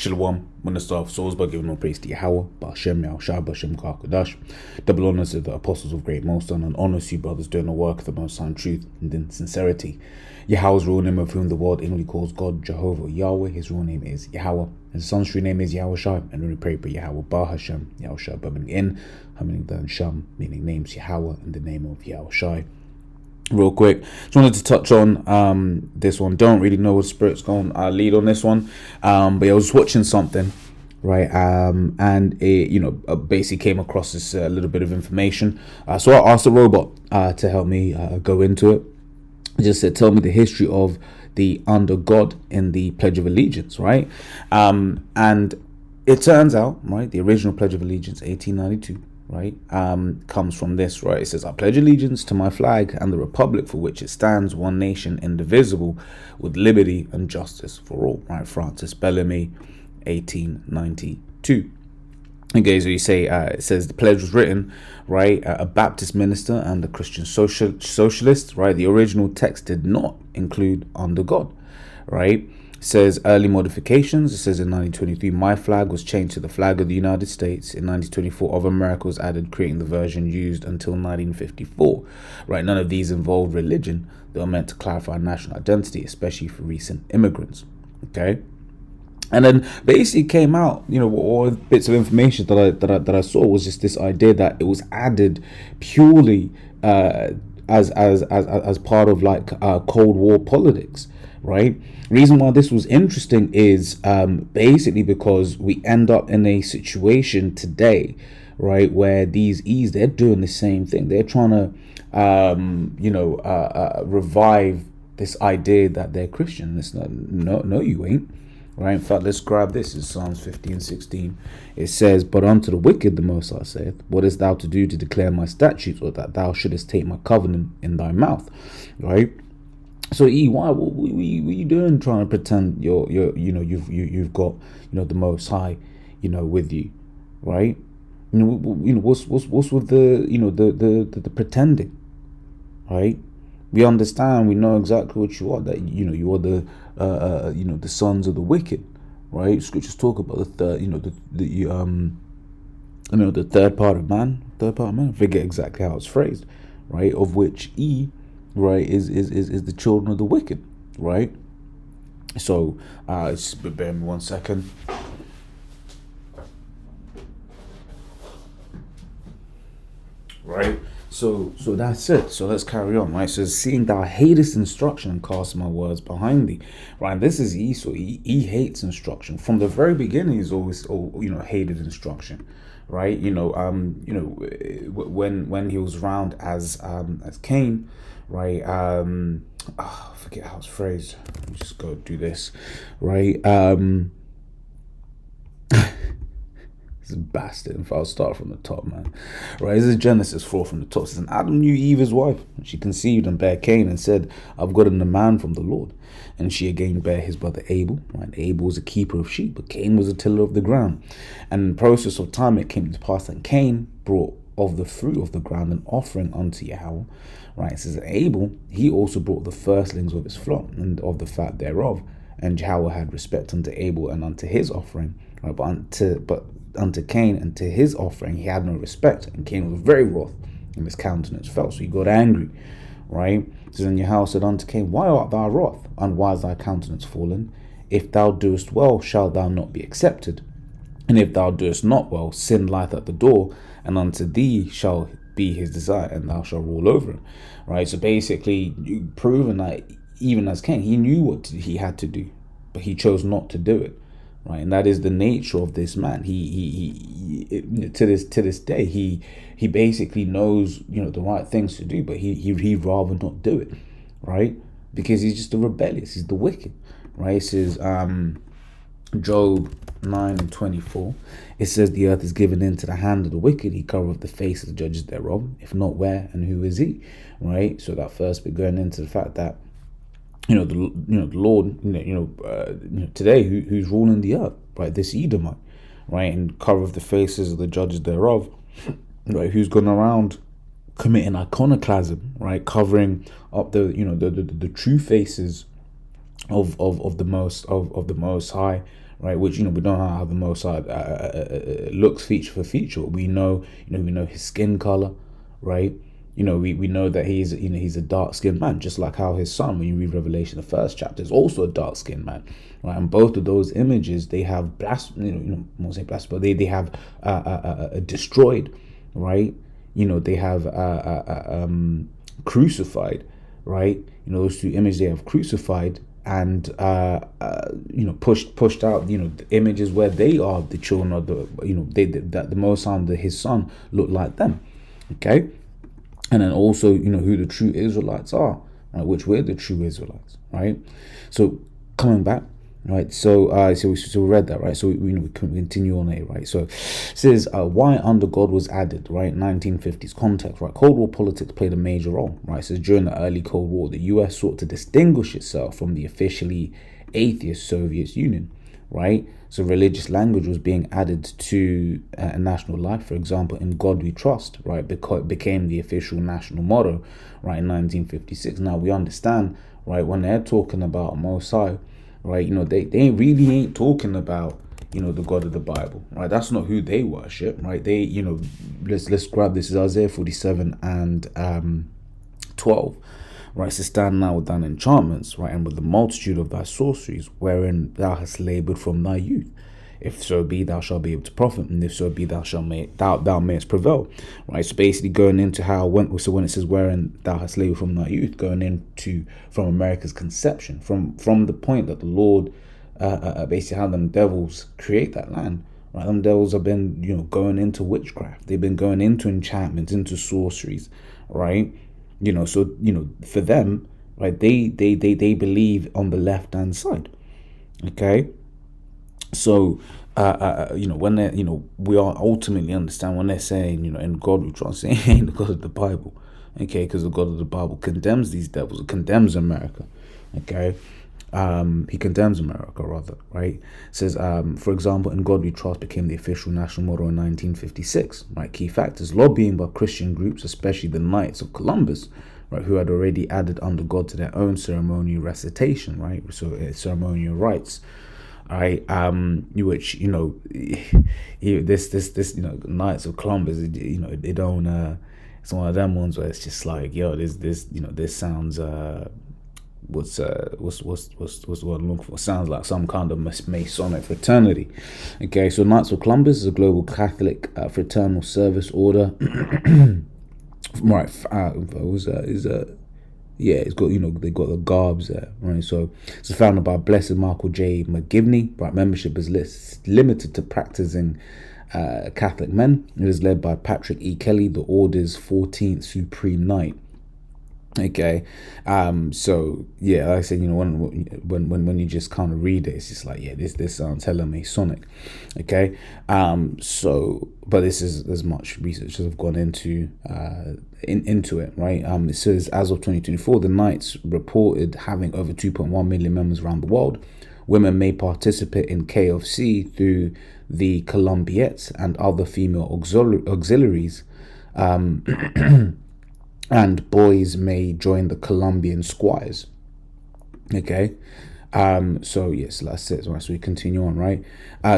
Shalom, Minister of Salzburg, giving all praise to Yahweh, Ba'ashem, Yahushua, Ba'ashem, Ka'akodash. Double honors to the apostles of Great Millstone, and honors to you brothers doing the work of the Most High in truth and in sincerity. Yahweh's real name, of whom the world inwardly calls God, Jehovah, Yahweh. His real name is Yahweh. His son's true name is Yahushua, and when we pray for Yahweh, Ba'ashem, Yahushua, meaning in, meaning then Sham, meaning names Yahweh in the name of Yahushua. Real quick, just wanted to touch on this one. Don't really know what Spirit's going to lead on this one, but I was watching something, right, and it basically came across this little bit of information. So I asked the robot to help me go into it. I just said, tell me the history of the under God in the Pledge of Allegiance, right? And it turns out, right, the original Pledge of Allegiance, 1892, right, comes from this, right? It says, I pledge allegiance to my flag and the republic for which it stands, one nation, indivisible, with liberty and justice for all, right? Francis Bellamy, 1892. Okay, so you say, it says the pledge was written, right, a Baptist minister and a Christian socialist, right? The original text did not include under God, right? It says early modifications. It says in 1923, my flag was changed to the flag of the United States. In 1924, other America was added, creating the version used until 1954. Right, none of these involved religion. They were meant to clarify national identity, especially for recent immigrants. Okay, and then basically came out, all bits of information that I saw was just this idea that it was added purely as part of like Cold War politics. Right. Reason why this was interesting is basically because we end up in a situation today, right, where these E's, they're doing the same thing. They're trying to revive this idea that they're Christian. It's not, no, you ain't. Right. In fact, let's grab this. In Psalms 15:16. It says, but unto the wicked the Most High saith, what is thou to do to declare my statutes, or that thou shouldest take my covenant in thy mouth? Right. So what are you doing trying to pretend you've got the Most High with you, right? What's with the pretending, right? We understand, we know exactly what you are, that you are the sons of the wicked, right? Scriptures talk about the third part of man. I forget exactly how it's phrased, right? Of which right, is the children of the wicked, right? So just bear me 1 second. Right, so that's it. So let's carry on, right? So seeing thou hatest instruction and cast my words behind thee, right? And this is Esau. He hates instruction from the very beginning. He's always hated instruction, right? When he was around as Cain, right? I forget how it's phrased. Let me just go do this, right? This is bastard. If I'll start from the top, man. Right, this is Genesis 4 from the top. It says, and Adam knew Eve his wife, and she conceived and bare Cain, and said, I've gotten a man from the Lord. And she again bare his brother Abel. Right, Abel was a keeper of sheep, but Cain was a tiller of the ground. And in the process of time, it came to pass that Cain brought of the fruit of the ground an offering unto Yahweh. Right, it says Abel, he also brought the firstlings of his flock and of the fat thereof, and Yahweh had respect unto Abel and unto his offering, right? But unto Cain and to his offering he had no respect, and Cain was very wroth, and his countenance fell, so he got angry, right? It says, and Yahweh said unto Cain, why art thou wroth, and why is thy countenance fallen? If thou doest well, shalt thou not be accepted, and if thou doest not well, sin lieth at the door, and unto thee shall be his desire, and thou shalt rule over him. Right, so basically proving that even as Cain, he knew what he had to do, but he chose not to do it, right? And that is the nature of this man. He to this day, he basically knows the right things to do, but he'd rather not do it, right? Because he's just the rebellious, he's the wicked, right? It says Job 9:24. It says, the earth is given into the hand of the wicked, he covereth the face of the judges thereof. If not, where and who is he? Right. So that first bit going into the fact that the Lord today who's ruling the earth, right? This Edomite, right, and covereth the faces of the judges thereof, right? Who's gone around committing iconoclasm, right? Covering up the true faces of the most High, right? Which, we don't know how the Most High looks feature for feature. We know, we know his skin color, right? We know that he's a dark skinned man, just like how his son, when you read Revelation, the first chapter, is also a dark skinned man, right? And both of those images, they have I won't say blasphemy, but they have destroyed, right? They have crucified, right? Those two images they have crucified and pushed out the images where they are the children of that the Most High, his son, look like them, okay? And then also who the true Israelites are, right? Which we're the true Israelites, right? So coming back, right? So we read that, right? So we can continue on here, right? So it says why under God was added, right? 1950s context, right? Cold War politics played a major role, right? It says during the early Cold War, the US sought to distinguish itself from the officially atheist Soviet Union, right? So religious language was being added to national life. For example, in God We Trust, right? Because it became the official national motto, right, in 1956. Now we understand, right, when they're talking about Most High, right, they really ain't talking about the God of the Bible, right? That's not who they worship, right? They let's grab this. Is Isaiah 47 and 12, right? So stand now with thine enchantments, right, and with the multitude of thy sorceries, wherein thou hast labored from thy youth. If so be, thou shalt be able to profit, and if so be, thou mayest prevail, right? So basically, going into when it says wherein thou hast labored from thy youth, going into from America's conception, from the point that the Lord, basically how them devils create that land, right? Them devils have been going into witchcraft, they've been going into enchantments, into sorceries, right? So for them, right, they believe on the left hand side, okay? So when they we are ultimately understand when they're saying in God we trust, it ain't the God of the Bible, okay? Because the God of the Bible condemns these devils, it condemns America, okay? He condemns America, rather, right? It says, for example, in God We Trust became the official national motto in 1956, right? Key factors: lobbying by Christian groups, especially the Knights of Columbus, right, who had already added under God to their own ceremonial recitation, right? So ceremonial rites, right? Which this Knights of Columbus, they don't. It's one of them ones where it's just like, yo, this sounds what's the word I'm looking for? Sounds like some kind of Masonic fraternity. Okay, so Knights of Columbus is a global Catholic fraternal service order. Right, it's got they got the garbs there, right? So it's founded by Blessed Michael J. McGivney. Right, membership is limited to practicing Catholic men. It is led by Patrick E. Kelly, the order's 14th Supreme Knight. Okay, so yeah, like I said, when you just kind of read it, it's just like, yeah, this sounds hella Masonic. Okay, so but this is as much research as I've gone into it, right? It says as of 2024, the Knights reported having over 2.1 million members around the world. Women may participate in KFC through the Columbiettes and other female auxiliaries. And boys may join the Colombian Squires. Okay, so yes, that's it. Right, so we continue on, right?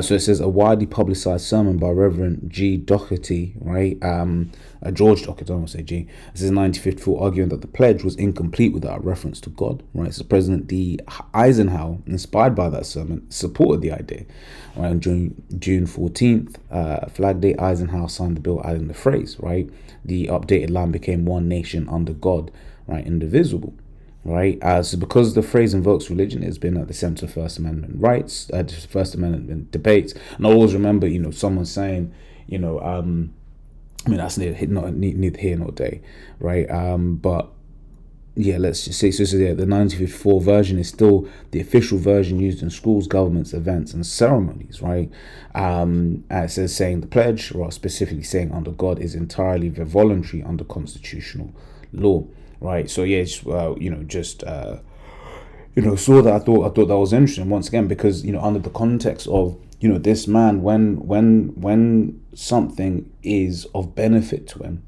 So it says a widely publicized sermon by Reverend G. Doherty, right? George Doherty, I don't want to say G. This is 1954, arguing that the pledge was incomplete without reference to God, right? So President D. Eisenhower, inspired by that sermon, supported the idea. Right, on June 14th, Flag Day, Eisenhower signed the bill adding the phrase, right? The updated line became one nation under God, right? Indivisible. Right, so because the phrase invokes religion, it's been at the center of First Amendment rights, First Amendment debates, and I always remember, someone saying, I mean, that's neither here nor there, right? But yeah, let's just say so. The 1954 version is still the official version used in schools, governments, events, and ceremonies, right? It says saying the pledge, or specifically saying under God, is entirely voluntary under constitutional law. Right, so yeah, saw that. I thought that was interesting once again, because under the context of this man, when something is of benefit to him,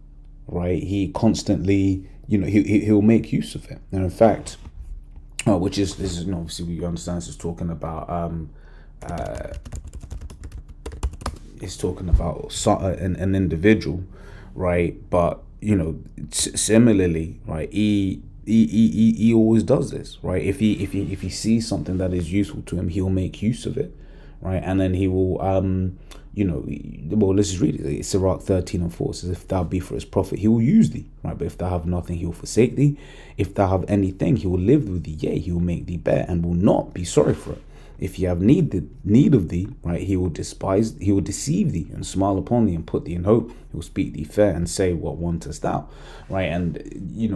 right, he constantly he'll make use of it. And in fact, which is this is obviously we understand this is talking about is talking about an individual, right? But similarly, right? He always does this, right? If he sees something that is useful to him, he'll make use of it, right? And then he will well, let's just read it. It's Sirach 13:4 says, if thou be for his profit, he will use thee, right? But if thou have nothing, he will forsake thee. If thou have anything, he will live with thee, yea, he will make thee bear, and will not be sorry for it. If he have need of thee, right, he will deceive thee, and smile upon thee, and put thee in hope. He will speak thee fair, and say, what wantest thou, right? And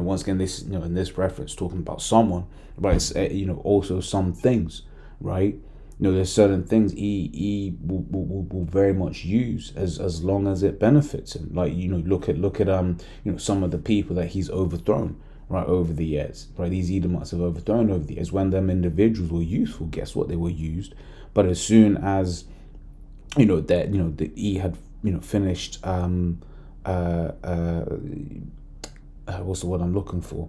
once again, this in this reference talking about someone, but it's also some things, right? There's certain things he will very much use as long as it benefits him. Like look at some of the people that he's overthrown, right, over the years, right? These Edomites have overthrown over the years. When them individuals were useful, guess what? They were used. But as soon as that he had finished what's the word I'm looking for?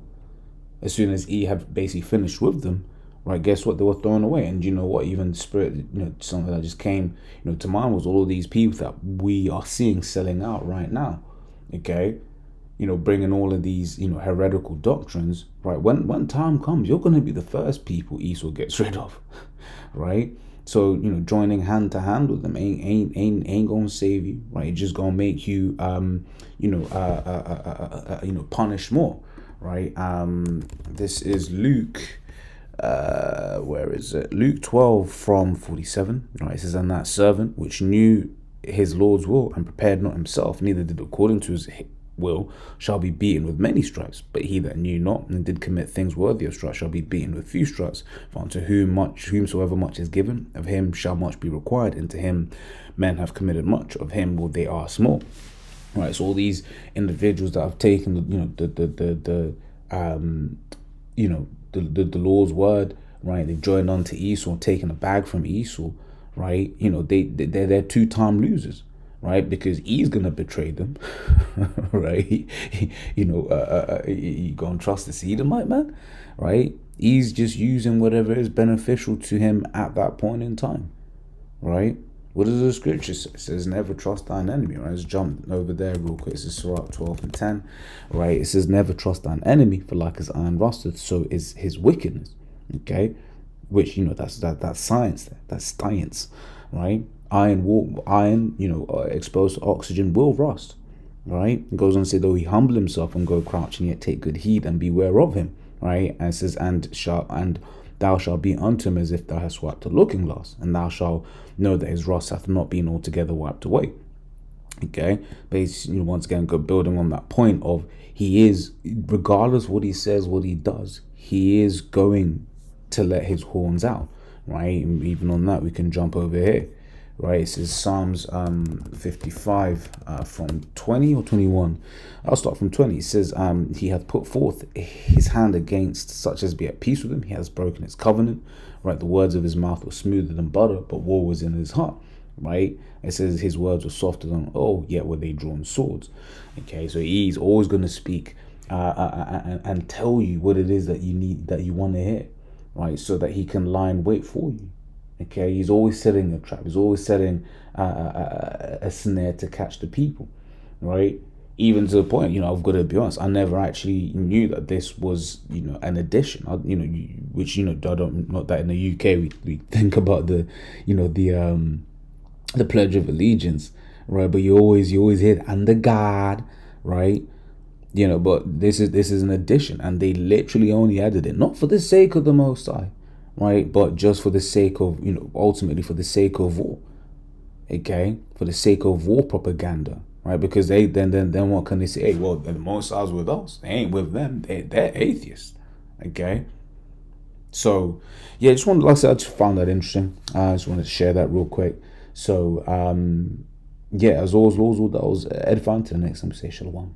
As soon as he had basically finished with them, right, guess what? They were thrown away. And you know what? Even spirit, something that just came, to mind was all of these people that we are seeing selling out right now. Okay, bringing all of these, heretical doctrines, right? When time comes, you're going to be the first people Esau gets rid of, right? So joining hand to hand with them ain't gonna save you, right? It's just gonna make you, punish more, right? This is Luke. Where is it? Luke 12:47. Right, it says, and that servant which knew his Lord's will and prepared not himself, neither did according to his will, shall be beaten with many stripes. But he that knew not and did commit things worthy of stripes shall be beaten with few stripes. For unto whomsoever much is given, of him shall much be required, and to him men have committed much, of him will they ask more. Right, so all these individuals that have taken the Lord's word, right? They've joined on to Esau, taken a bag from Esau, right? They're two-time losers, right? Because he's gonna betray them, right? You gonna trust the Edomite, man, right? He's just using whatever is beneficial to him at that point in time, right? What does the scripture say? It says, never trust thine enemy, right? Let's jump over there real quick. It says Sirach 12:10, right? It says, never trust thine enemy, for like as iron rusteth, so is his wickedness, okay? Which, that's science there. That's science, right? Iron, exposed to oxygen will rust, right? It goes on to say, though he humble himself and go crouching, yet take good heed and beware of him, right? And it says, and thou shalt be unto him as if thou hast wiped a looking glass, and thou shalt know that his rust hath not been altogether wiped away. Okay, basically, once again, building on that point of he is, regardless what he says, what he does, he is going to let his horns out, right? And even on that, we can jump over here, right? It says Psalms 55 from 20 or 21. I'll start from 20. It says, he hath put forth his hand against such as be at peace with him. He has broken his covenant, right? The words of his mouth were smoother than butter, but war was in his heart, right? It says his words were softer than oil, yet were they drawn swords. Okay, so he's always going to speak and tell you what it is that you need, that you want to hear, right? So that he can lie in wait for you. Okay, he's always setting a trap. He's always setting a snare to catch the people, right? Even to the point, I've got to be honest, I never actually knew that this was, an addition. Which I don't, not that in the UK we think about the Pledge of Allegiance, right? But you always hear under God, right? But this is an addition, and they literally only added it not for the sake of the Most High, right? But just for the sake of, ultimately for the sake of war, okay? For the sake of war propaganda, right? Because they then what can they say? Hey, well, the Most High's with us. They ain't with them. They're atheists, okay? So, yeah, like I said, I just found that interesting. I just wanted to share that real quick. So, yeah, as always, that was edifying. Till the next time, say shalom.